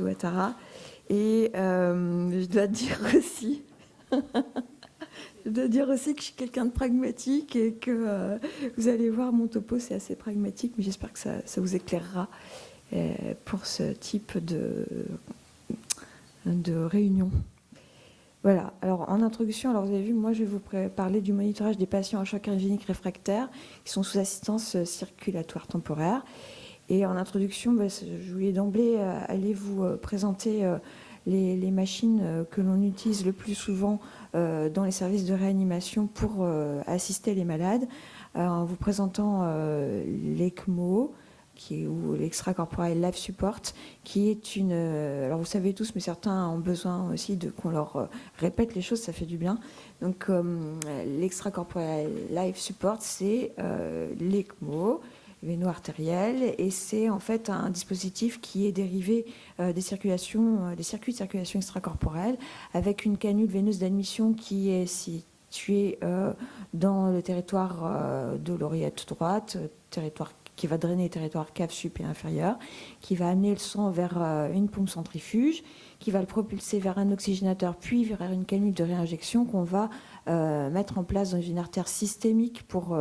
Ouattara. Et je dois dire aussi... Je dois dire aussi que je suis quelqu'un de pragmatique et que vous allez voir, mon topo, c'est assez pragmatique, mais j'espère que ça vous éclairera pour ce type de réunion. Voilà, alors en introduction, alors vous avez vu, moi je vais vous parler du monitorage des patients en choc cardiogénique réfractaire qui sont sous assistance circulatoire temporaire. Et en introduction, je voulais d'emblée aller vous présenter les machines que l'on utilise le plus souvent dans les services de réanimation pour assister les malades, en vous présentant l'ECMO, ou l'extracorporel life support, qui est une... alors vous savez tous, mais certains ont besoin aussi qu'on leur répète les choses, ça fait du bien. Donc l'extracorporel life support, c'est l'ECMO, véno-artériel, et c'est en fait un dispositif qui est dérivé des circuits de circulation extracorporelle, avec une canule veineuse d'admission qui est située dans le territoire de l'oreillette droite, territoire qui va drainer le territoire cave sup et inférieur, qui va amener le sang vers une pompe centrifuge, qui va le propulser vers un oxygénateur, puis vers une canule de réinjection qu'on va mettre en place dans une artère systémique pour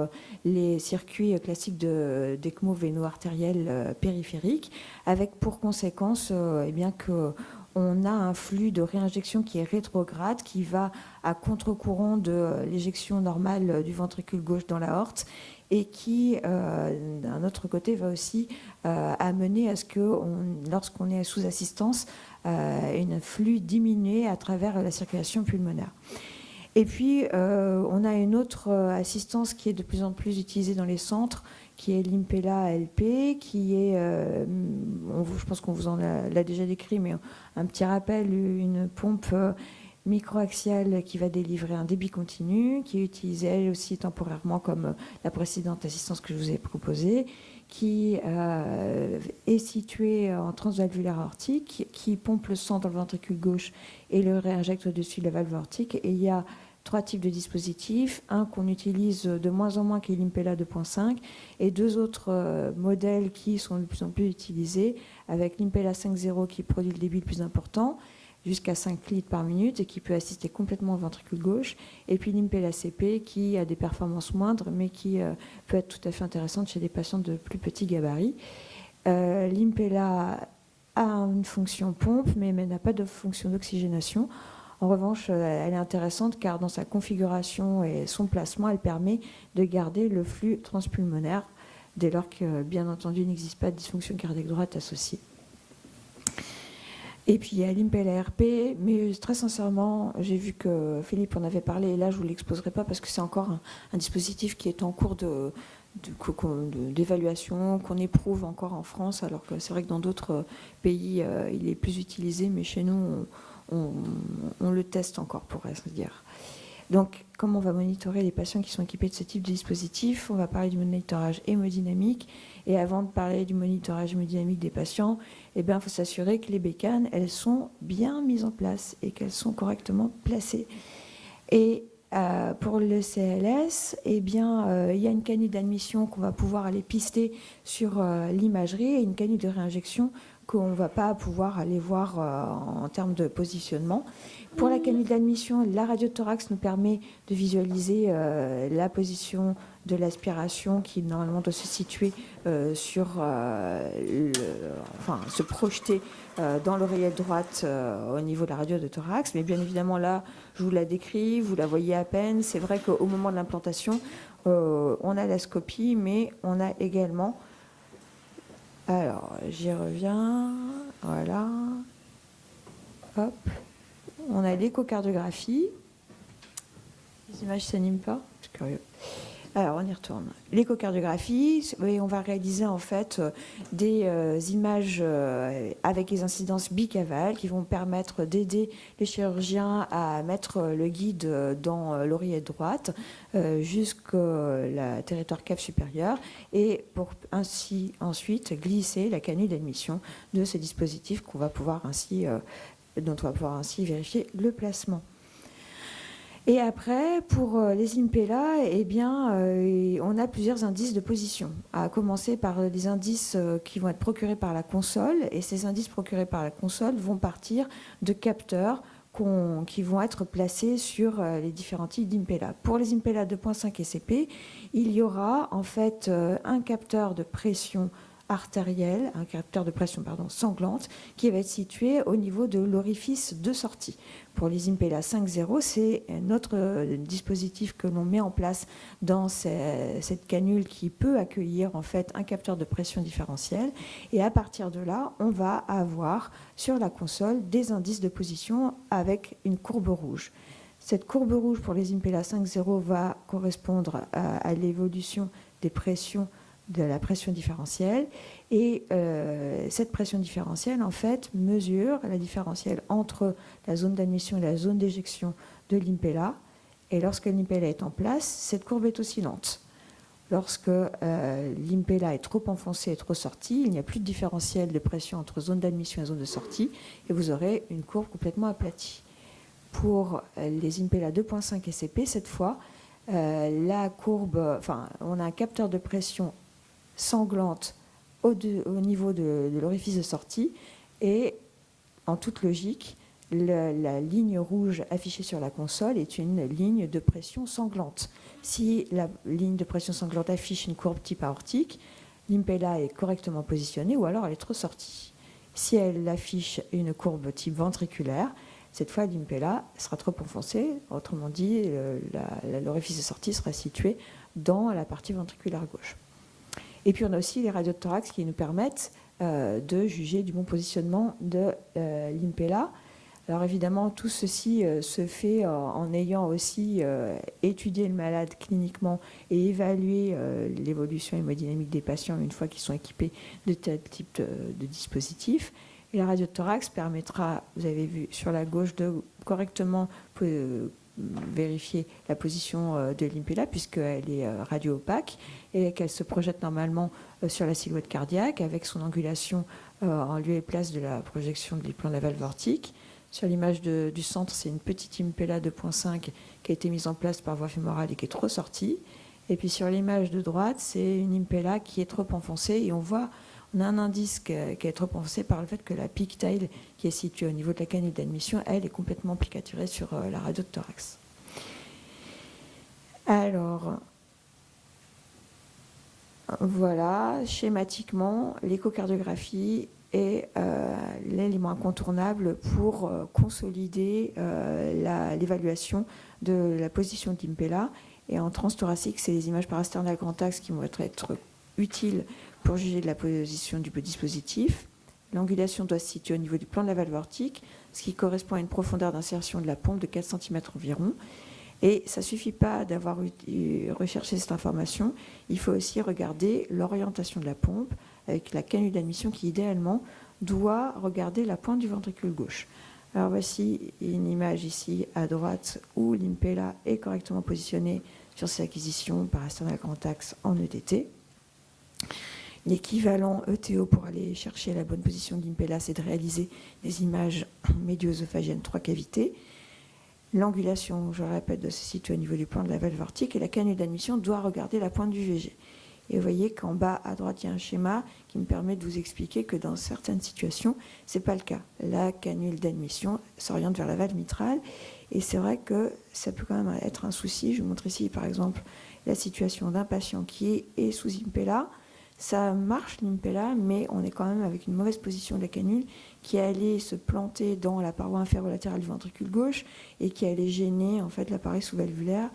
les circuits classiques d'ECMO véno-artériel périphérique, avec pour conséquence eh bien qu'on a un flux de réinjection qui est rétrograde, qui va à contre-courant de l'éjection normale du ventricule gauche dans l'aorte, et qui, d'un autre côté, va aussi amener à ce que, lorsqu'on est sous assistance, un flux diminué à travers la circulation pulmonaire. Et puis, on a une autre assistance qui est de plus en plus utilisée dans les centres, qui est l'Impella LP, qui est, je pense qu'on vous en l'a déjà décrit, mais un petit rappel, une pompe microaxiale qui va délivrer un débit continu, qui est utilisée elle aussi temporairement comme la précédente assistance que je vous ai proposée, qui est située en transvalvulaire aortique, qui pompe le sang dans le ventricule gauche et le réinjecte au-dessus de la valve aortique. Et il y a 3 types de dispositifs, un qu'on utilise de moins en moins qui est l'Impella 2.5 et 2 autres modèles qui sont de plus en plus utilisés avec l'Impella 5.0 qui produit le débit le plus important jusqu'à 5 litres par minute et qui peut assister complètement au ventricule gauche, et puis l'Impella CP qui a des performances moindres mais qui peut être tout à fait intéressante chez des patients de plus petits gabarits. L'Impella a une fonction pompe mais n'a pas de fonction d'oxygénation. En revanche, elle est intéressante car dans sa configuration et son placement, elle permet de garder le flux transpulmonaire dès lors que, bien entendu, il n'existe pas de dysfonction cardiaque droite associée. Et puis il y a l'Impella RP, mais très sincèrement, j'ai vu que Philippe en avait parlé, et là je ne vous l'exposerai pas parce que c'est encore un dispositif qui est en cours d'évaluation, qu'on éprouve encore en France, alors que c'est vrai que dans d'autres pays, il est plus utilisé, mais chez nous, on le teste encore, pour ainsi dire. Donc, comment on va monitorer les patients qui sont équipés de ce type de dispositif? On va parler du monitorage hémodynamique. Et avant de parler du monitorage hémodynamique des patients, eh bien, il faut s'assurer que les bécanes, elles sont bien mises en place et qu'elles sont correctement placées. Et pour le CLS, eh bien, il y a une canule d'admission qu'on va pouvoir aller pister sur l'imagerie et une canule de réinjection qu'on ne va pas pouvoir aller voir en termes de positionnement. Pour la canule d'admission, la radiothorax nous permet de visualiser la position de l'aspiration qui normalement doit se situer se projeter dans l'oreillette droite au niveau de la radio de thorax. Mais bien évidemment là, je vous la décris, vous la voyez à peine. C'est vrai qu'au moment de l'implantation, on a la scopie, mais on a également... Alors, j'y reviens. Voilà. Hop. On a l'échocardiographie. Les images ne s'animent pas. C'est curieux. Alors, on y retourne. L'échocardiographie, on va réaliser en fait des images avec les incidences bicavales qui vont permettre d'aider les chirurgiens à mettre le guide dans l'oreillette droite jusqu'au territoire cave supérieur et pour ainsi ensuite glisser la canule d'admission de ce dispositif dont on va pouvoir ainsi vérifier le placement. Et après, pour les Impella, eh bien, on a plusieurs indices de position, à commencer par les indices qui vont être procurés par la console. Et ces indices procurés par la console vont partir de capteurs qui vont être placés sur les différents types d'Impella. Pour les Impella 2.5 SCP, il y aura en fait un capteur de pression artérielle, un capteur de pression sanglante, qui va être situé au niveau de l'orifice de sortie. Pour les Impella 5.0, c'est notre dispositif que l'on met en place dans cette canule qui peut accueillir en fait un capteur de pression différentielle. Et à partir de là, on va avoir sur la console des indices de position avec une courbe rouge. Cette courbe rouge pour les Impella 5.0 va correspondre à l'évolution des pressions de la pression différentielle. Et cette pression différentielle, en fait, mesure la différentielle entre la zone d'admission et la zone d'éjection de l'Impella. Et lorsque l'Impella est en place, cette courbe est oscillante. Lorsque l'Impella est trop enfoncé et trop sorti, il n'y a plus de différentiel de pression entre zone d'admission et zone de sortie, et vous aurez une courbe complètement aplatie. Pour les Impella 2.5 SCP, cette fois, la courbe, on a un capteur de pression sanglante au niveau de l'orifice de sortie, et en toute logique, la ligne rouge affichée sur la console est une ligne de pression sanglante. Si la ligne de pression sanglante affiche une courbe type aortique, l'Impella est correctement positionnée ou alors elle est trop sortie. Si elle affiche une courbe type ventriculaire, cette fois l'Impella sera trop enfoncée, autrement dit, l'orifice de sortie sera situé dans la partie ventriculaire gauche. Et puis on a aussi les radios de thorax qui nous permettent de juger du bon positionnement de l'Impella. Alors évidemment, tout ceci se fait en ayant aussi étudié le malade cliniquement et évalué l'évolution hémodynamique des patients une fois qu'ils sont équipés de tel type de dispositif. Et la radio de thorax permettra, vous avez vu sur la gauche, de correctement vérifier la position de l'Impella puisqu'elle est radio opaque et qu'elle se projette normalement sur la silhouette cardiaque avec son angulation en lieu et place de la projection du plan de la valve aortique. Sur l'image du centre, c'est une petite Impella 2.5 qui a été mise en place par voie fémorale et qui est trop sortie. Et puis sur l'image de droite, c'est une Impella qui est trop enfoncée et on a un indice qui est trop enfoncé par le fait que la peak tail qui est située au niveau de la canule d'admission, elle est complètement plicaturée sur la radio de thorax. Alors, voilà, schématiquement, l'échocardiographie est l'élément incontournable pour consolider l'évaluation de la position de l'Impella. Et en transthoracique, c'est les images parasternales grand axe qui vont être utiles pour juger de la position du dispositif. L'angulation doit se situer au niveau du plan de la valve aortique, ce qui correspond à une profondeur d'insertion de la pompe de 4 cm environ. Et ça ne suffit pas d'avoir recherché cette information, il faut aussi regarder l'orientation de la pompe avec la canule d'admission qui, idéalement, doit regarder la pointe du ventricule gauche. Alors voici une image ici à droite où l'Impella est correctement positionnée sur ses acquisitions parasternales grand axe en EDT. L'équivalent ETO pour aller chercher la bonne position de l'Impella, c'est de réaliser des images médio-œsophagiennes 3 cavités. L'angulation, je le répète, doit se situer au niveau du plan de la valve aortique et la canule d'admission doit regarder la pointe du VG. Et vous voyez qu'en bas à droite, il y a un schéma qui me permet de vous expliquer que dans certaines situations, ce n'est pas le cas. La canule d'admission s'oriente vers la valve mitrale et c'est vrai que ça peut quand même être un souci. Je vous montre ici par exemple la situation d'un patient qui est sous Impella. Ça marche l'Impella, mais on est quand même avec une mauvaise position de la canule qui allait se planter dans la paroi inférolatérale du ventricule gauche et qui allait gêner en fait l'appareil sous-valvulaire.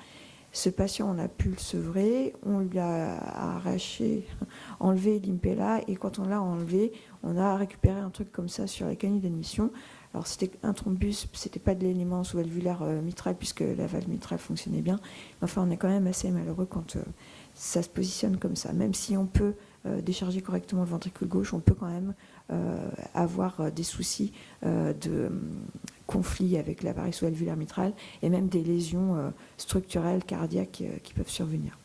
Ce patient, on a pu le sevrer, on lui a arraché, enlevé l'Impella et quand on l'a enlevé, on a récupéré un truc comme ça sur la canule d'admission. Alors c'était un thrombus, c'était pas de l'élément sous-valvulaire mitral puisque la valve mitrale fonctionnait bien. Enfin, on est quand même assez malheureux quand ça se positionne comme ça. Même si on peut décharger correctement le ventricule gauche, on peut quand même avoir des soucis de conflit avec l'appareil sous-valvulaire mitral et même des lésions structurelles cardiaques qui peuvent survenir.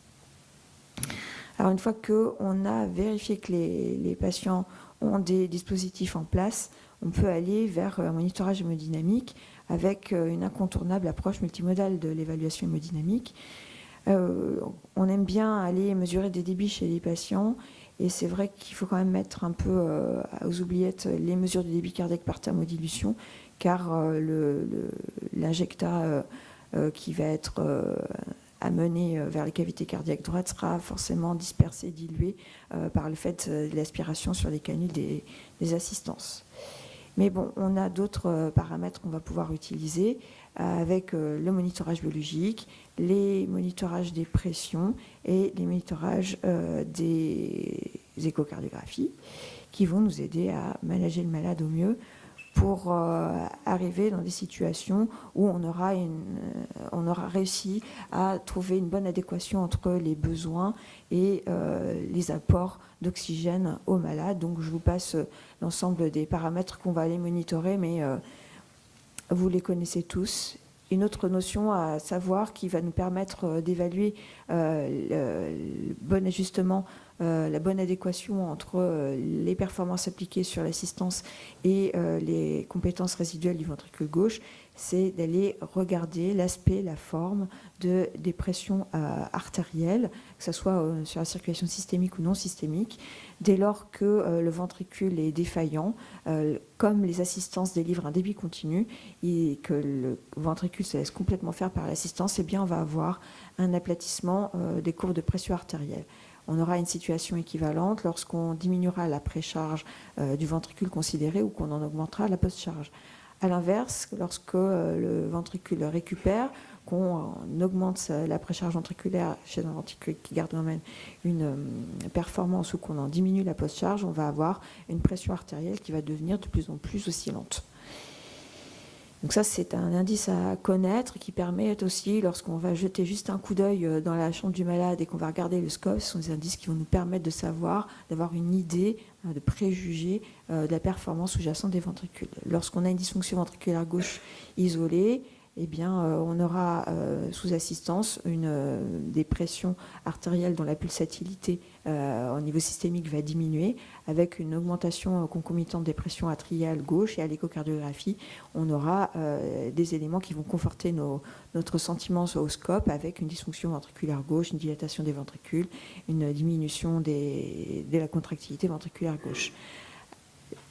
Alors une fois qu'on a vérifié que les patients ont des dispositifs en place, on peut aller vers un monitorage hémodynamique avec une incontournable approche multimodale de l'évaluation hémodynamique. On aime bien aller mesurer des débits chez les patients, et c'est vrai qu'il faut quand même mettre un peu aux oubliettes les mesures de débit cardiaque par thermodilution, car l'injectat qui va être amené vers les cavités cardiaques droites sera forcément dispersé, dilué par le fait de l'aspiration sur les canules des assistances. Mais bon, on a d'autres paramètres qu'on va pouvoir utiliser avec le monitorage biologique, les monitorages des pressions et les monitorages des échocardiographies qui vont nous aider à manager le malade au mieux pour arriver dans des situations où on aura réussi à trouver une bonne adéquation entre les besoins et les apports d'oxygène aux malades. Donc je vous passe l'ensemble des paramètres qu'on va aller monitorer, mais vous les connaissez tous. Une autre notion à savoir qui va nous permettre d'évaluer le bon ajustement, la bonne adéquation entre les performances appliquées sur l'assistance et les compétences résiduelles du ventricule gauche, c'est d'aller regarder l'aspect, la forme des pressions artérielles, que ce soit sur la circulation systémique ou non systémique, dès lors que le ventricule est défaillant, comme les assistances délivrent un débit continu et que le ventricule se laisse complètement faire par l'assistance, eh bien on va avoir un aplatissement des courbes de pression artérielle. On aura une situation équivalente lorsqu'on diminuera la précharge du ventricule considéré ou qu'on en augmentera la post-charge. A l'inverse, lorsque le ventricule récupère, qu'on augmente la précharge ventriculaire chez un ventricule qui garde quand même une performance ou qu'on en diminue la post-charge, on va avoir une pression artérielle qui va devenir de plus en plus oscillante. Donc ça, c'est un indice à connaître qui permet aussi, lorsqu'on va jeter juste un coup d'œil dans la chambre du malade et qu'on va regarder le scope, ce sont des indices qui vont nous permettre de savoir, d'avoir une idée, de préjuger de la performance sous-jacente des ventricules. Lorsqu'on a une dysfonction ventriculaire gauche isolée, eh bien, on aura sous assistance des pressions artérielles dont la pulsatilité au niveau systémique va diminuer, avec une augmentation concomitante des pressions atriales gauche, et à l'échocardiographie, on aura des éléments qui vont conforter notre sentiment au scope, avec une dysfonction ventriculaire gauche, une dilatation des ventricules, une diminution de la contractilité ventriculaire gauche.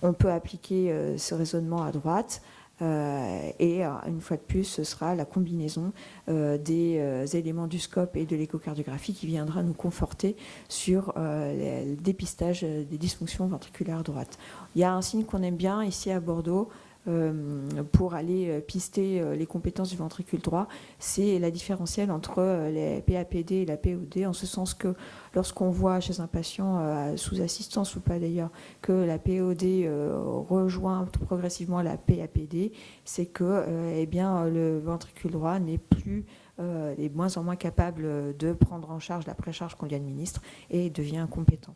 On peut appliquer ce raisonnement à droite. Et une fois de plus, ce sera la combinaison des éléments du scope et de l'échocardiographie qui viendra nous conforter sur le dépistage des dysfonctions ventriculaires droites. Il y a un signe qu'on aime bien ici à Bordeaux pour aller pister les compétences du ventricule droit, c'est la différentielle entre les PAPD et la POD, en ce sens que lorsqu'on voit chez un patient sous assistance ou pas d'ailleurs que la POD rejoint progressivement la PAPD, c'est que eh bien, le ventricule droit n'est plus est moins en moins capable de prendre en charge la précharge qu'on lui administre et devient incompétent.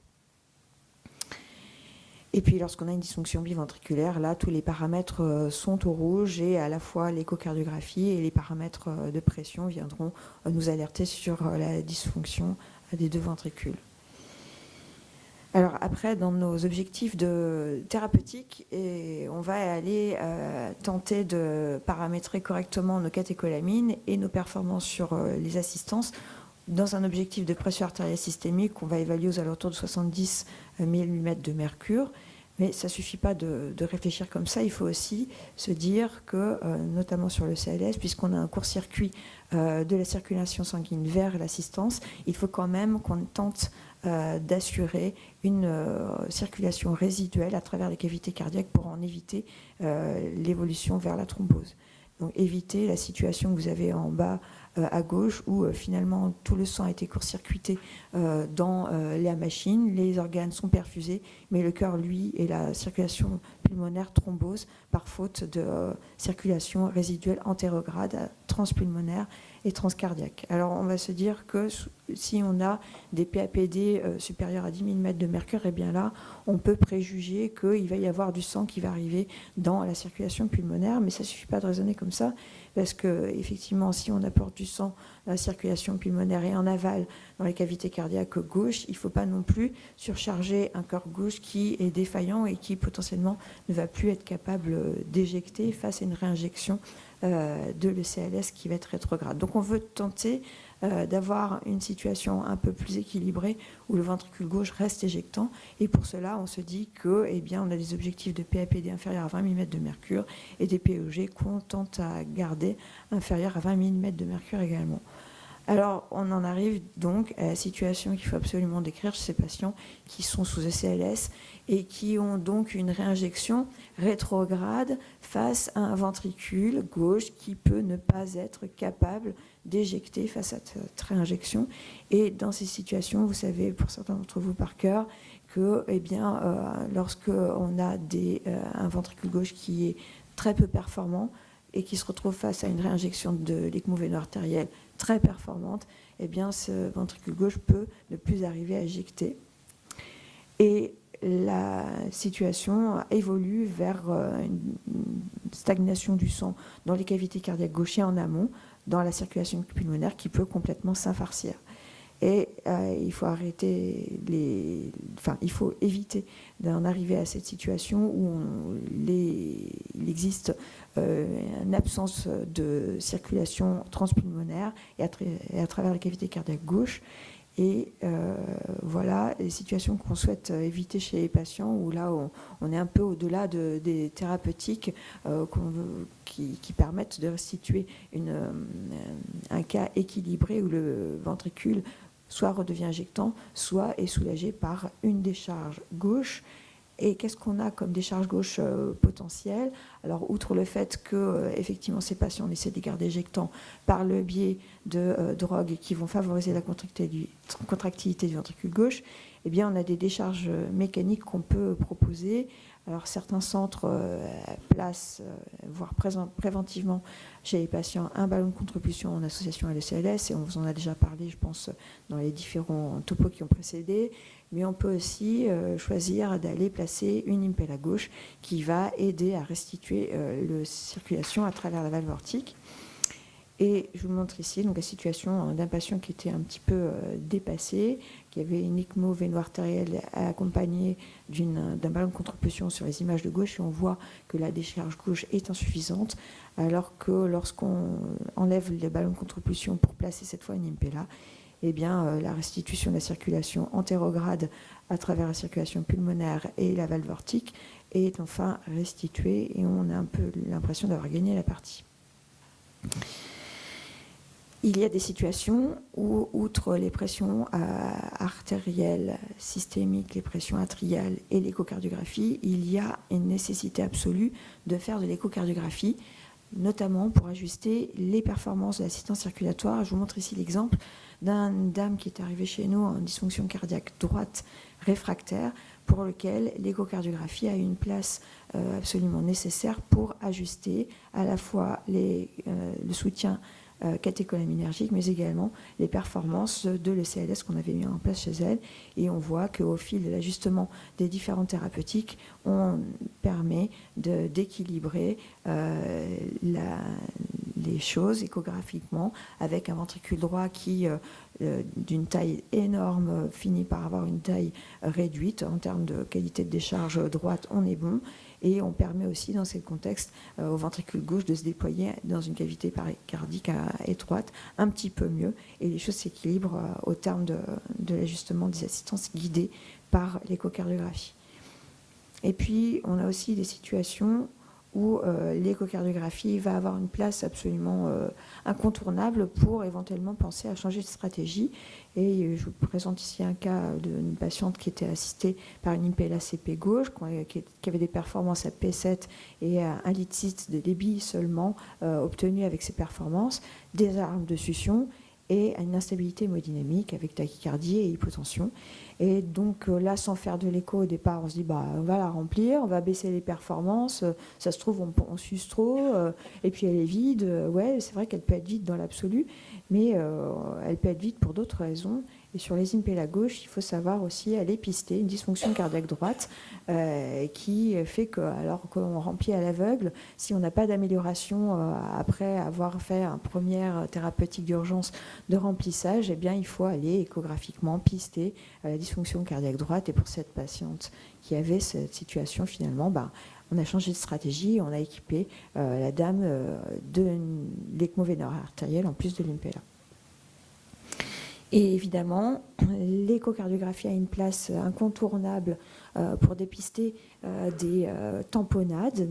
Et puis lorsqu'on a une dysfonction biventriculaire, là, tous les paramètres sont au rouge et à la fois l'échocardiographie et les paramètres de pression viendront nous alerter sur la dysfonction des deux ventricules. Alors après, dans nos objectifs thérapeutiques, on va aller tenter de paramétrer correctement nos catécholamines et nos performances sur les assistances. Dans un objectif de pression artérielle systémique, on va évaluer aux alentours de 70 mm de mercure. Mais ça ne suffit pas de réfléchir comme ça. Il faut aussi se dire que, notamment sur le CLS, puisqu'on a un court-circuit de la circulation sanguine vers l'assistance, il faut quand même qu'on tente d'assurer une circulation résiduelle à travers les cavités cardiaques pour en éviter l'évolution vers la thrombose. Donc éviter la situation que vous avez en bas à gauche où finalement tout le sang a été court-circuité dans la machine, les organes sont perfusés, mais le cœur, lui, et la circulation pulmonaire thrombose par faute de circulation résiduelle antérograde, transpulmonaire et transcardiaque. Alors on va se dire que si on a des PAPD supérieurs à 10 mm de mercure, eh bien là, on peut préjuger qu'il va y avoir du sang qui va arriver dans la circulation pulmonaire, mais ça ne suffit pas de raisonner comme ça, parce que effectivement, si on apporte du du sang dans la circulation pulmonaire et en aval dans les cavités cardiaques gauches, il ne faut pas non plus surcharger un cœur gauche qui est défaillant et qui potentiellement ne va plus être capable d'éjecter face à une réinjection de l'ECLS qui va être rétrograde. Donc on veut tenter d'avoir une situation un peu plus équilibrée où le ventricule gauche reste éjectant, et pour cela on se dit que, eh bien, on a des objectifs de PAPD inférieurs à 20 mm de mercure et des PEG qu'on tente à garder inférieurs à 20 mm de mercure également. Alors, on en arrive donc à la situation qu'il faut absolument décrire chez ces patients qui sont sous ECLS et qui ont donc une réinjection rétrograde face à un ventricule gauche qui peut ne pas être capable d'éjecter face à cette réinjection. Et dans ces situations, vous savez, pour certains d'entre vous par cœur, que, eh bien, lorsque on a un ventricule gauche qui est très peu performant et qui se retrouve face à une réinjection de l'ECMO véno-artérielle très performante, eh bien, ce ventricule gauche peut ne plus arriver à éjecter. Et la situation évolue vers une stagnation du sang dans les cavités cardiaques gauches et en amont, dans la circulation pulmonaire, qui peut complètement s'infarcir. Et il faut il faut éviter d'en arriver à cette situation où il existe une absence de circulation transpulmonaire et à travers la cavité cardiaque gauche. Et voilà les situations qu'on souhaite éviter chez les patients où là on est un peu au-delà des thérapeutiques qui permettent de restituer un cas équilibré où le ventricule soit redevient injectant, soit est soulagé par une décharge gauche. Et qu'est-ce qu'on a comme décharge gauche potentielle? Alors, outre le fait que, effectivement, ces patients, on essaie de les garder éjectants par le biais de drogues qui vont favoriser la contractilité du ventricule gauche, eh bien, on a des décharges mécaniques qu'on peut proposer. Alors, certains centres placent, voire préventivement chez les patients, un ballon de contre-pulsion en association à l'ECLS, et on vous en a déjà parlé, je pense, dans les différents topos qui ont précédé. Mais on peut aussi choisir d'aller placer une impella gauche qui va aider à restituer la circulation à travers la valve aortique. Et je vous montre ici donc, la situation d'un patient qui était un petit peu dépassé, qui avait une ECMO véno-artérielle accompagnée d'un ballon de contre-pulsion sur les images de gauche, et on voit que la décharge gauche est insuffisante, alors que lorsqu'on enlève le ballon de contre-pulsion pour placer cette fois une impella, eh bien, la restitution de la circulation antérograde à travers la circulation pulmonaire et la valve aortique est enfin restituée, et on a un peu l'impression d'avoir gagné la partie. Il y a des situations où, outre les pressions artérielles, systémiques, les pressions atriales et l'échocardiographie, il y a une nécessité absolue de faire de l'échocardiographie, notamment pour ajuster les performances de l'assistance circulatoire. Je vous montre ici l'exemple d'une dame qui est arrivée chez nous en dysfonction cardiaque droite réfractaire, pour lequel l'échocardiographie a une place absolument nécessaire pour ajuster à la fois le soutien catécholaminergique, mais également les performances de l'ECLS qu'on avait mis en place chez elle. Et on voit qu'au fil de l'ajustement des différentes thérapeutiques, on permet d'équilibrer les choses échographiquement, avec un ventricule droit qui, d'une taille énorme, finit par avoir une taille réduite. En termes de qualité de décharge droite, on est bon. Et on permet aussi, dans ce contexte, au ventricule gauche de se déployer dans une cavité péricardique étroite un petit peu mieux. Et les choses s'équilibrent au terme de l'ajustement des assistances guidées par l'échocardiographie. Et puis, on a aussi des situations où l'échocardiographie va avoir une place absolument incontournable pour éventuellement penser à changer de stratégie. Et je vous présente ici un cas d'une patiente qui était assistée par une impella CP gauche, qui avait des performances à P7 et à 1,6 litre de débit seulement obtenues avec ces performances, des armes de succion et une instabilité hémodynamique avec tachycardie et hypotension. Et donc là, sans faire de l'écho au départ, on se dit on va la remplir, on va baisser les performances, ça se trouve on suce trop, et puis elle est vide. Ouais, c'est vrai qu'elle peut être vide dans l'absolu, mais elle peut être vide pour d'autres raisons. Et sur les impella gauche, il faut savoir aussi aller pister une dysfonction cardiaque droite qui fait que, alors qu'on remplit à l'aveugle, si on n'a pas d'amélioration après avoir fait un première thérapeutique d'urgence de remplissage, eh bien, il faut aller échographiquement pister la dysfonction cardiaque droite. Et pour cette patiente qui avait cette situation, finalement, on a changé de stratégie, on a équipé la dame de l'ECMO vénère artérielle en plus de l'impella. Et évidemment, l'échocardiographie a une place incontournable pour dépister des tamponnades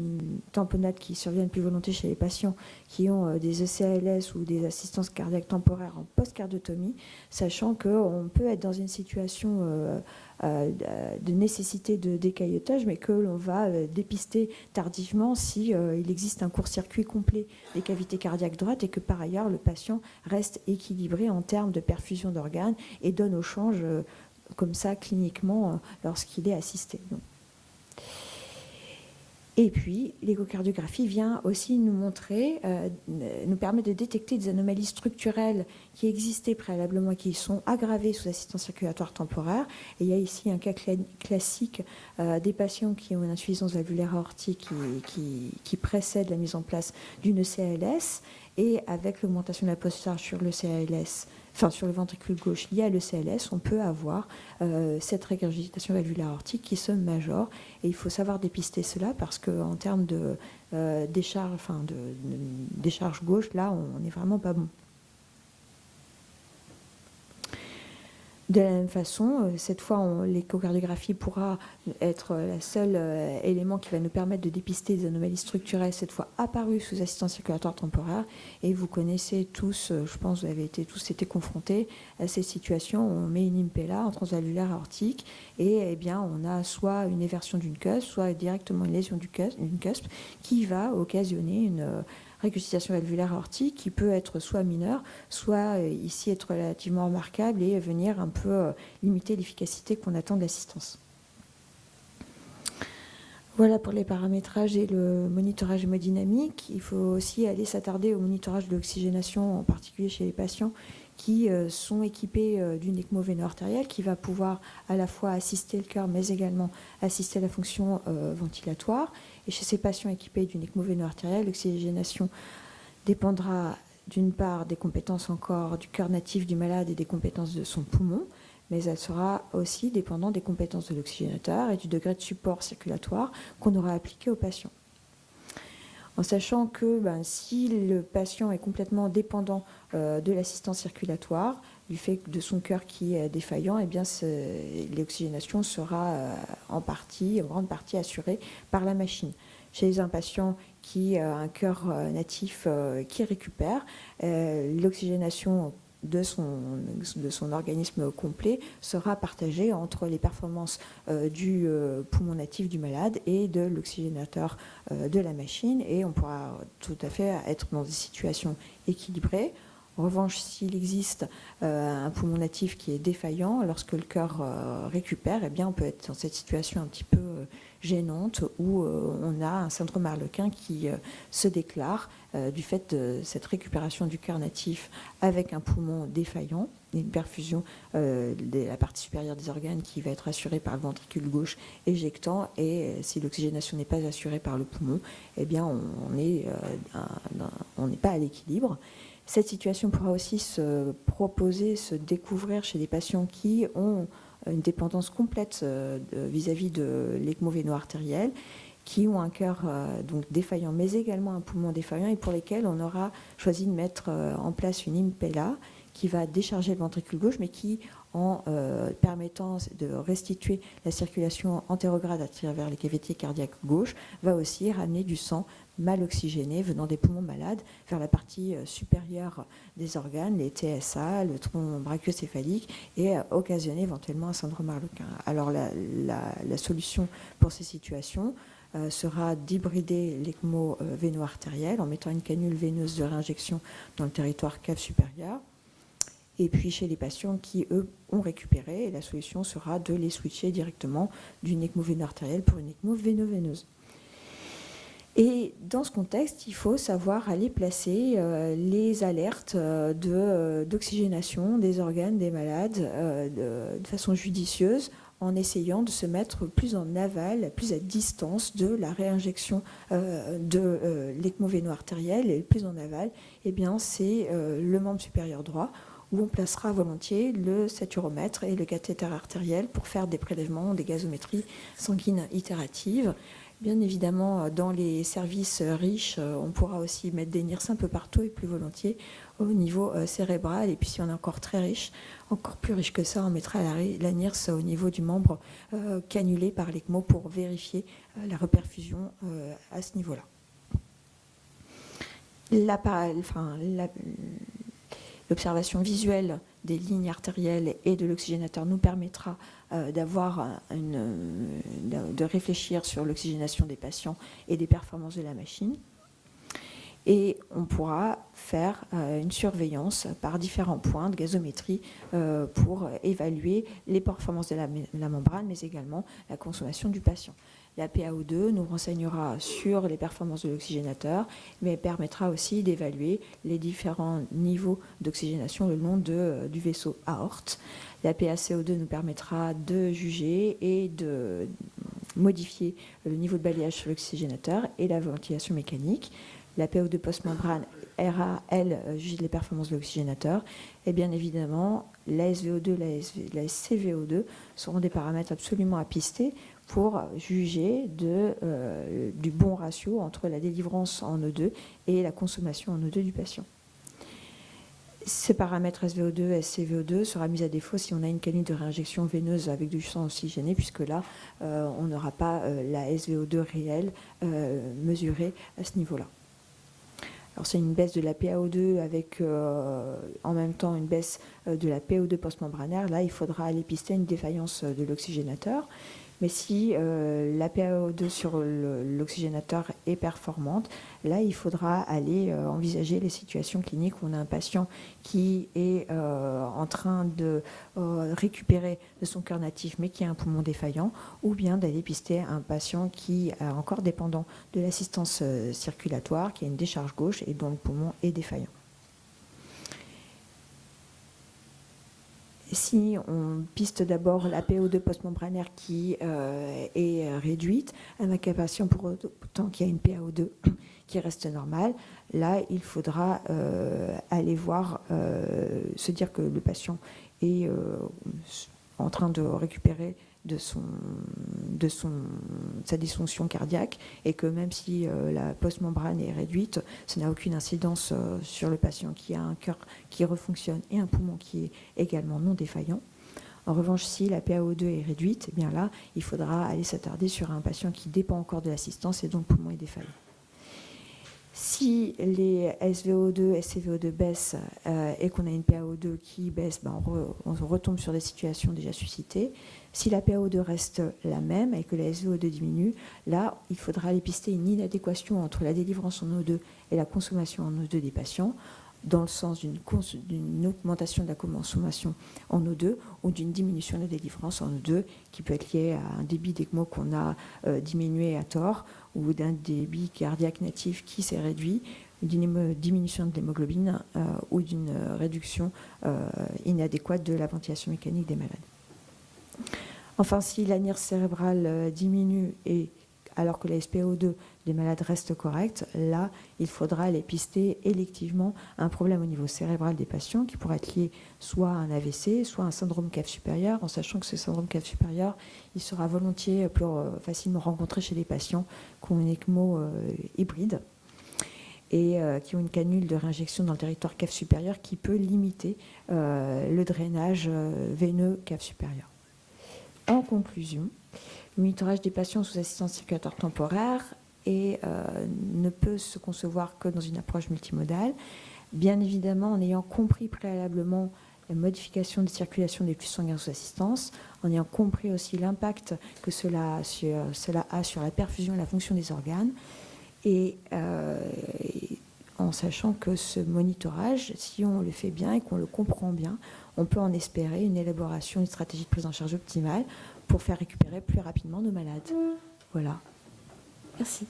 qui surviennent plus volontiers chez les patients qui ont des ECLS ou des assistances cardiaques temporaires en post-cardiotomie, sachant qu'on peut être dans une situation de nécessité de décaillotage, mais que l'on va dépister tardivement si il existe un court-circuit complet des cavités cardiaques droites et que par ailleurs le patient reste équilibré en termes de perfusion d'organes et donne au change comme ça cliniquement lorsqu'il est assisté. Et puis, l'échocardiographie vient aussi nous montrer, nous permet de détecter des anomalies structurelles qui existaient préalablement et qui sont aggravées sous assistance circulatoire temporaire. Et il y a ici un cas classique des patients qui ont une insuffisance valvulaire aortique qui précède la mise en place d'une ECLS. Et avec l'augmentation de la post-charge sur le CALS, enfin sur le ventricule gauche lié à l'ECLS, on peut avoir cette régurgitation valvulaire aortique qui se majore. Et il faut savoir dépister cela parce qu'en termes de décharge gauche, là, on n'est vraiment pas bon. De la même façon, cette fois, l'échocardiographie pourra être le seul élément qui va nous permettre de dépister des anomalies structurelles, cette fois apparues sous assistance circulatoire temporaire. Et vous connaissez tous, je pense que vous avez tous été confrontés à ces situations où on met une impella en transvalvulaire aortique et eh bien, on a soit une éversion d'une cusp, soit directement une lésion d'une cusp qui va occasionner une régurgitation valvulaire aortique qui peut être soit mineure, soit ici être relativement remarquable et venir un peu limiter l'efficacité qu'on attend de l'assistance. Voilà pour les paramétrages et le monitorage hémodynamique. Il faut aussi aller s'attarder au monitorage de l'oxygénation, en particulier chez les patients qui sont équipés d'une ECMO véno-artérielle qui va pouvoir à la fois assister le cœur, mais également assister à la fonction ventilatoire. Et chez ces patients équipés d'une ECMO véno-artérielle, l'oxygénation dépendra d'une part des compétences encore du cœur natif du malade et des compétences de son poumon, mais elle sera aussi dépendante des compétences de l'oxygénateur et du degré de support circulatoire qu'on aura appliqué au patient. En sachant que si le patient est complètement dépendant de l'assistance circulatoire, du fait de son cœur qui est défaillant, eh bien l'oxygénation sera en grande partie assurée par la machine. Chez un patient qui a un cœur natif qui récupère, l'oxygénation de son organisme complet sera partagée entre les performances du poumon natif du malade et de l'oxygénateur de la machine, et on pourra tout à fait être dans des situations équilibrées. En revanche, s'il existe un poumon natif qui est défaillant, lorsque le cœur récupère, eh bien, on peut être dans cette situation un petit peu gênante où on a un syndrome Harlequin qui se déclare du fait de cette récupération du cœur natif avec un poumon défaillant, une perfusion de la partie supérieure des organes qui va être assurée par le ventricule gauche éjectant, et si l'oxygénation n'est pas assurée par le poumon, eh bien, on n'est pas à l'équilibre. Cette situation pourra aussi se découvrir chez des patients qui ont une dépendance complète vis-à-vis de l'ECMO véno-artérielle, qui ont un cœur donc défaillant, mais également un poumon défaillant, et pour lesquels on aura choisi de mettre en place une impella qui va décharger le ventricule gauche, mais qui, en permettant de restituer la circulation antérograde à travers les cavités cardiaques gauches, va aussi ramener du sang mal oxygéné venant des poumons malades vers la partie supérieure des organes, les TSA, le tronc brachiocéphalique, et occasionner éventuellement un syndrome Harlequin. Alors la solution pour ces situations sera d'hybrider l'ECMO véno-artérielle en mettant une canule veineuse de réinjection dans le territoire cave supérieur. Et puis chez les patients qui, eux, ont récupéré, la solution sera de les switcher directement d'une ECMO véno-artérielle pour une ECMO véno-veineuse. Et dans ce contexte, il faut savoir aller placer les alertes d'oxygénation des organes des malades de façon judicieuse, en essayant de se mettre plus en aval, plus à distance de la réinjection de l'ECMO véno-artériel. Et plus en aval, eh bien, c'est le membre supérieur droit, où on placera volontiers le saturomètre et le cathéter artériel pour faire des prélèvements, des gazométries sanguines itératives. Bien évidemment, dans les services riches, on pourra aussi mettre des NIRS un peu partout et plus volontiers au niveau cérébral. Et puis si on est encore très riche, encore plus riche que ça, on mettra la NIRS au niveau du membre cannulé par l'ECMO pour vérifier la reperfusion à ce niveau-là. L'observation visuelle des lignes artérielles et de l'oxygénateur nous permettra de réfléchir sur l'oxygénation des patients et des performances de la machine. Et on pourra faire une surveillance par différents points de gazométrie pour évaluer les performances de la membrane, mais également la consommation du patient. La PaO2 nous renseignera sur les performances de l'oxygénateur, mais permettra aussi d'évaluer les différents niveaux d'oxygénation le long du vaisseau aorte. La PaCO2 nous permettra de juger et de modifier le niveau de balayage sur l'oxygénateur et la ventilation mécanique. La PaO2 post-membrane RAL juge les performances de l'oxygénateur. Et bien évidemment, la SVO2, la SCVO2 seront des paramètres absolument à pister pour juger du bon ratio entre la délivrance en O2 et la consommation en O2 du patient. Ce paramètre SVO2, SCVO2 sera mis à défaut si on a une canule de réinjection veineuse avec du sang oxygéné, puisque là, on n'aura pas la SVO2 réelle mesurée à ce niveau-là. Alors c'est une baisse de la PaO2 avec en même temps une baisse de la PO2 post-membranaire. Là, il faudra aller pister une défaillance de l'oxygénateur. Mais si la PaO2 sur l'oxygénateur est performante, là, il faudra aller envisager les situations cliniques où on a un patient qui est en train de récupérer de son cœur natif, mais qui a un poumon défaillant, ou bien d'aller pister un patient qui est encore dépendant de l'assistance circulatoire, qui a une décharge gauche et dont le poumon est défaillant. Si on piste d'abord la PO2 post-membranaire qui est réduite, avec un patient pour autant qu'il y a une PaO2 qui reste normale, là, il faudra aller voir, se dire que le patient est en train de récupérer de sa dysfonction cardiaque et que même si la post-membrane est réduite, ça n'a aucune incidence sur le patient qui a un cœur qui refonctionne et un poumon qui est également non défaillant. En revanche, si la PaO2 est réduite, eh bien là, il faudra aller s'attarder sur un patient qui dépend encore de l'assistance et dont le poumon est défaillant. Si les SVO2, SCVO2 baissent et qu'on a une PaO2 qui baisse, on retombe sur des situations déjà suscitées. Si la PaO2 reste la même et que la SVO2 diminue, là, il faudra aller pister une inadéquation entre la délivrance en O2 et la consommation en O2 des patients, dans le sens d'une augmentation de la consommation en O2 ou d'une diminution de la délivrance en O2 qui peut être liée à un débit d'ECMO qu'on a diminué à tort ou d'un débit cardiaque natif qui s'est réduit, d'une diminution de l'hémoglobine ou d'une réduction inadéquate de la ventilation mécanique des malades. Enfin, si la NIRS cérébrale diminue alors que la SPO2 des malades reste correcte, là, il faudra aller pister électivement un problème au niveau cérébral des patients qui pourrait être lié soit à un AVC, soit à un syndrome cave supérieur, en sachant que ce syndrome cave supérieur, il sera volontiers plus facilement rencontré chez les patients qui ont une ECMO hybride et qui ont une canule de réinjection dans le territoire cave supérieur qui peut limiter le drainage veineux cave supérieur. En conclusion, le monitorage des patients sous assistance circulatoire temporaire ne peut se concevoir que dans une approche multimodale. Bien évidemment, en ayant compris préalablement la modification de circulation des flux sanguins sous assistance, en ayant compris aussi l'impact que cela a sur la perfusion et la fonction des organes, et en sachant que ce monitorage, si on le fait bien et qu'on le comprend bien, on peut en espérer une élaboration d'une stratégie de prise en charge optimale pour faire récupérer plus rapidement nos malades. Voilà. Merci.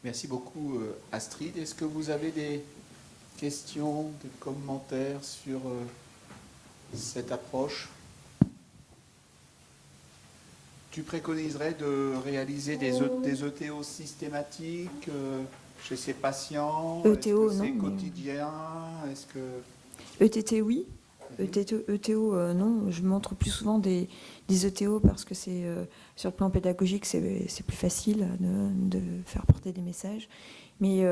Merci beaucoup Astrid. Est-ce que vous avez des questions, des commentaires sur cette approche? Tu préconiserais de réaliser des ETO systématiques chez ces patients? ETO, est-ce que c'est non, quotidien? Est-ce que... ETT, oui. ETO, non. Je montre plus souvent des ETO parce que c'est sur le plan pédagogique, c'est plus facile de faire porter des messages. Mais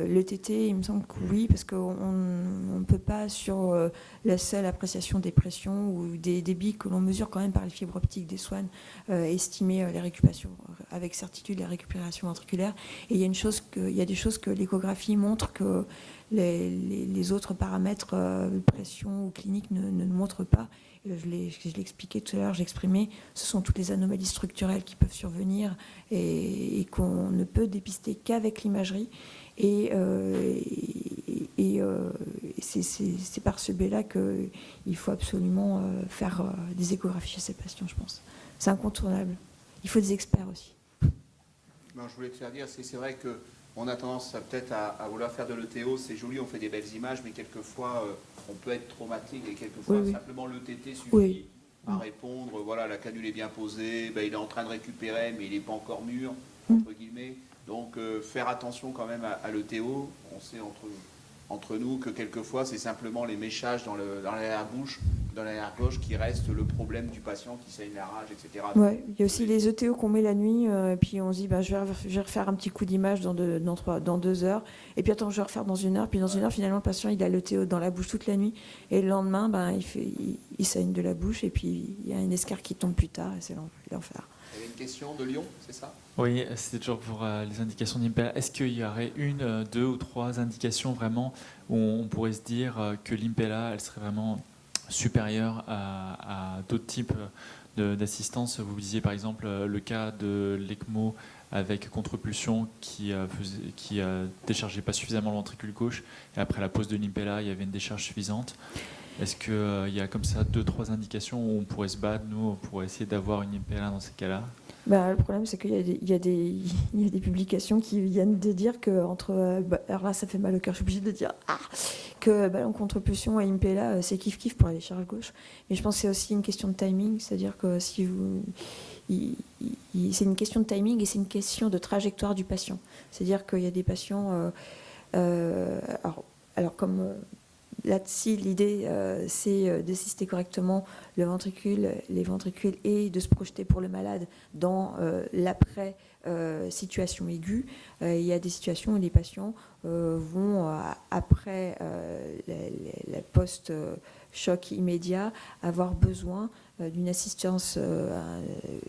l'ETT, il me semble que oui, parce qu'on ne peut pas, sur la seule appréciation des pressions ou des débits que l'on mesure quand même par les fibres optiques des Swan, estimer les récupérations, avec certitude les récupérations ventriculaires. Et il y a des choses que l'échographie montre que les autres paramètres, pression ou clinique, ne montrent pas. Je l'ai expliqué tout à l'heure, j'ai exprimé, ce sont toutes les anomalies structurelles qui peuvent survenir et qu'on ne peut dépister qu'avec l'imagerie. Et c'est par ce biais-là qu'il faut absolument faire des échographies chez ces patients, je pense. C'est incontournable. Il faut des experts aussi. Non, je voulais te faire dire, c'est vrai qu'on a tendance peut-être à vouloir faire de l'ETO, c'est joli, on fait des belles images, mais quelquefois on peut être traumatique et quelquefois simplement l'ETT suffit à répondre, voilà, la canule est bien posée, ben, il est en train de récupérer, mais il n'est pas encore mûr, entre guillemets. Donc faire attention quand même à l'ETO, on sait entre nous que quelquefois c'est simplement les méchages dans l'arrière-bouche, dans l'arrière-gauche qui reste le problème du patient qui saigne la rage, etc. Ouais, il y a aussi les ETO qu'on met la nuit, et puis on se dit je vais refaire un petit coup d'image dans 2 heures, et puis attends, je vais refaire dans 1 heure, puis dans 1 heure finalement le patient il a l'ETO dans la bouche toute la nuit, et le lendemain il saigne de la bouche, et puis il y a une escarre qui tombe plus tard, et c'est l'enfer. Il y avait une question de Lyon, c'est ça? Oui, c'était toujours pour les indications d'Impella. Est-ce qu'il y aurait 1, 2 ou 3 indications vraiment où on pourrait se dire que l'Impella, elle serait vraiment supérieure à d'autres types d'assistance? Vous disiez par exemple le cas de l'ECMO avec contre-pulsion qui déchargeait pas suffisamment le ventricule gauche, et après la pose de l'Impella, il y avait une décharge suffisante. Est-ce qu'il y a comme ça 2-3 indications où on pourrait se battre, nous, pour essayer d'avoir une Impella dans ces cas-là? Le problème, c'est qu'il y a des publications qui viennent de dire que alors là, ça fait mal au cœur. Je suis obligée de dire que ballon contre-pulsion et Impella, c'est kiff-kiff pour la décharge gauche. Mais je pense que c'est aussi une question de timing, c'est-à-dire que c'est une question de timing et c'est une question de trajectoire du patient. C'est-à-dire qu'il y a des patients, alors comme là-dessus, l'idée, c'est d'assister correctement les ventricules et de se projeter pour le malade dans l'après-situation aiguë. Il y a des situations où les patients vont, après la post-choc immédiat, avoir besoin d'une assistance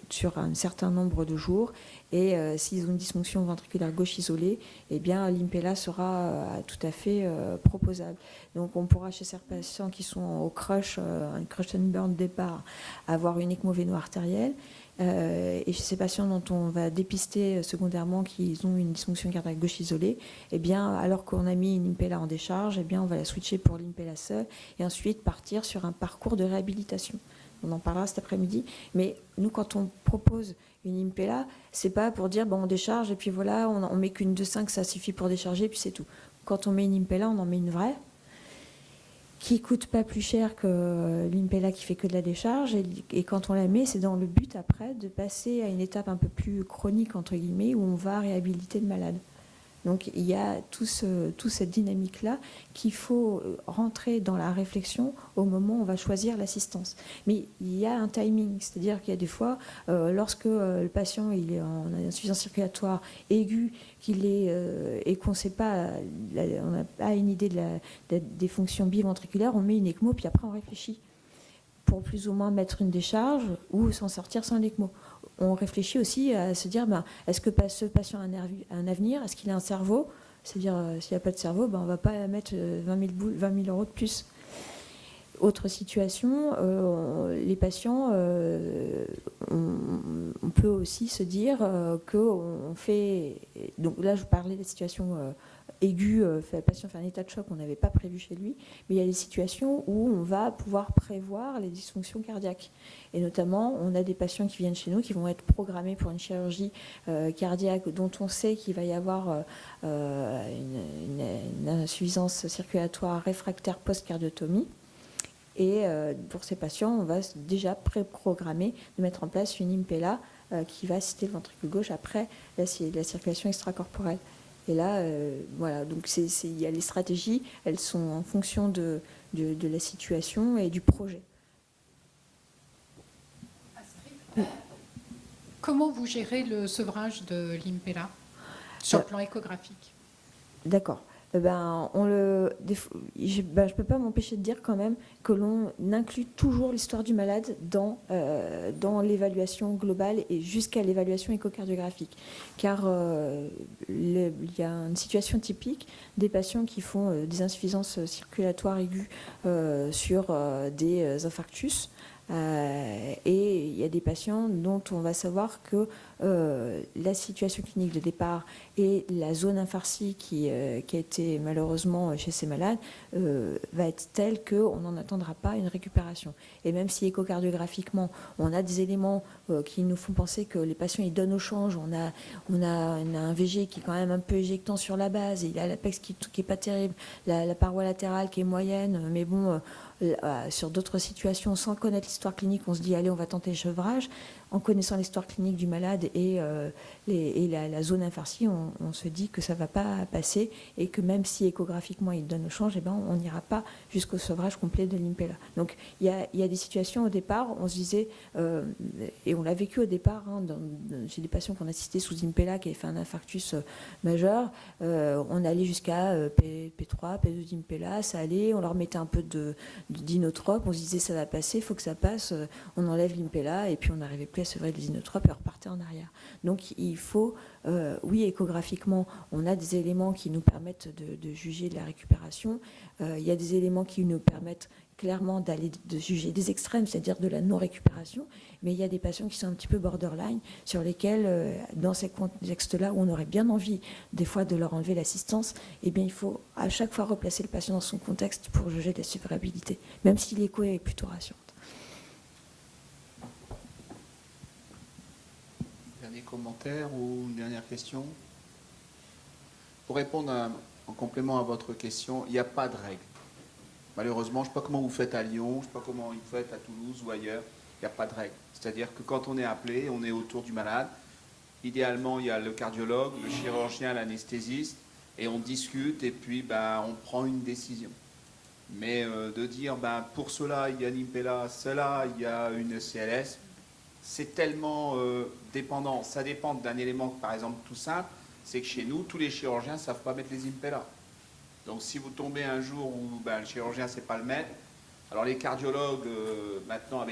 sur un certain nombre de jours. Et s'ils ont une dysfonction ventriculaire gauche isolée, eh bien l'Impella sera tout à fait proposable. Donc on pourra chez ces patients qui sont au crush, un crush and burn départ, avoir une ECMO véno-artérielle. Et chez ces patients dont on va dépister secondairement qu'ils ont une dysfonction cardiaque gauche isolée, eh bien, alors qu'on a mis une Impella en décharge, eh bien, on va la switcher pour l'Impella seule et ensuite partir sur un parcours de réhabilitation. On en parlera cet après-midi. Mais nous, quand on propose une Impella, c'est pas pour dire on décharge et puis voilà, on met qu'une 2,5, ça suffit pour décharger, puis c'est tout. Quand on met une Impella, on en met une vraie qui coûte pas plus cher que l'Impella qui fait que de la décharge. Et quand on la met, c'est dans le but après de passer à une étape un peu plus chronique, entre guillemets, où on va réhabiliter le malade. Donc il y a toute cette dynamique-là qu'il faut rentrer dans la réflexion au moment où on va choisir l'assistance. Mais il y a un timing, c'est-à-dire qu'il y a des fois, lorsque le patient il est en insuffisance circulatoire aiguë, et qu'on sait pas, on n'a pas une idée des fonctions biventriculaires, on met une ECMO, puis après on réfléchit pour plus ou moins mettre une décharge ou s'en sortir sans l'ECMO. On réfléchit aussi à se dire, est-ce que ce patient a un avenir? Est-ce qu'il a un cerveau? C'est-à-dire, s'il n'y a pas de cerveau, on ne va pas mettre 20 000 euros de plus. Autre situation, les patients, on peut aussi se dire qu'on fait... Donc là, je parlais des situations aiguë, le patient fait un état de choc qu'on n'avait pas prévu chez lui, mais il y a des situations où on va pouvoir prévoir les dysfonctions cardiaques. Et notamment, on a des patients qui viennent chez nous qui vont être programmés pour une chirurgie cardiaque dont on sait qu'il va y avoir une insuffisance circulatoire réfractaire post-cardiotomie. Et pour ces patients, on va déjà pré-programmer de mettre en place une Impella qui va assister le ventricule gauche après la circulation extracorporelle. Et là, voilà, donc il y a les stratégies, elles sont en fonction de la situation et du projet. Astrid, comment vous gérez le sevrage de l'Impella sur le plan échographique? D'accord. Je ne peux pas m'empêcher de dire quand même que l'on inclut toujours l'histoire du malade dans l'évaluation globale et jusqu'à l'évaluation échocardiographique. Car il y a une situation typique des patients qui font des insuffisances circulatoires aiguës sur des infarctus. Et il y a des patients dont on va savoir que la situation clinique de départ et la zone infarcie qui a été malheureusement chez ces malades va être telle qu'on n'en attendra pas une récupération. Et même si échocardiographiquement, on a des éléments qui nous font penser que les patients ils donnent au change, on a un VG qui est quand même un peu éjectant sur la base, et il a l'apex qui est pas terrible, la paroi latérale qui est moyenne, mais bon... sur d'autres situations, sans connaître l'histoire clinique, on se dit allez, on va tenter le sevrage. En connaissant l'histoire clinique du malade et la zone infarcie, on se dit que ça ne va pas passer et que même si échographiquement il donne le change, eh ben, on n'ira pas jusqu'au sevrage complet de l'Impella. Donc il y a des situations au départ, on se disait, et on l'a vécu au départ, chez des patients qu'on assistait sous Impella qui avaient fait un infarctus majeur, on allait jusqu'à P3, P2 d'Impella, ça allait, on leur mettait un peu d'inotrope, on se disait ça va passer, il faut que ça passe, on enlève l'Impella et puis on n'arrivait plus à sevrer les inotropes et on repartait en arrière. Donc il faut, oui, échographiquement, on a des éléments qui nous permettent de juger de la récupération, il y a des éléments qui nous permettent clairement de juger des extrêmes, c'est-à-dire de la non-récupération, mais il y a des patients qui sont un petit peu borderline, sur lesquels, dans ces contextes-là, où on aurait bien envie, des fois, de leur enlever l'assistance, eh bien, il faut à chaque fois replacer le patient dans son contexte pour juger de la supérabilité, même si l'écho est plutôt rassurante. Dernier commentaire ou une dernière question? Pour répondre en complément à votre question, il n'y a pas de règle. Malheureusement, je ne sais pas comment vous faites à Lyon, je ne sais pas comment vous faites à Toulouse ou ailleurs, il n'y a pas de règle. C'est-à-dire que quand on est appelé, on est autour du malade. Idéalement, il y a le cardiologue, le chirurgien, l'anesthésiste, et on discute et puis on prend une décision. Mais de dire pour cela, il y a une Impella, cela, il y a une CLS, c'est tellement dépendant. Ça dépend d'un élément, par exemple, tout simple, c'est que chez nous, tous les chirurgiens ne savent pas mettre les Impella. Donc si vous tombez un jour où le chirurgien ne sait pas le mettre, alors les cardiologues, maintenant avec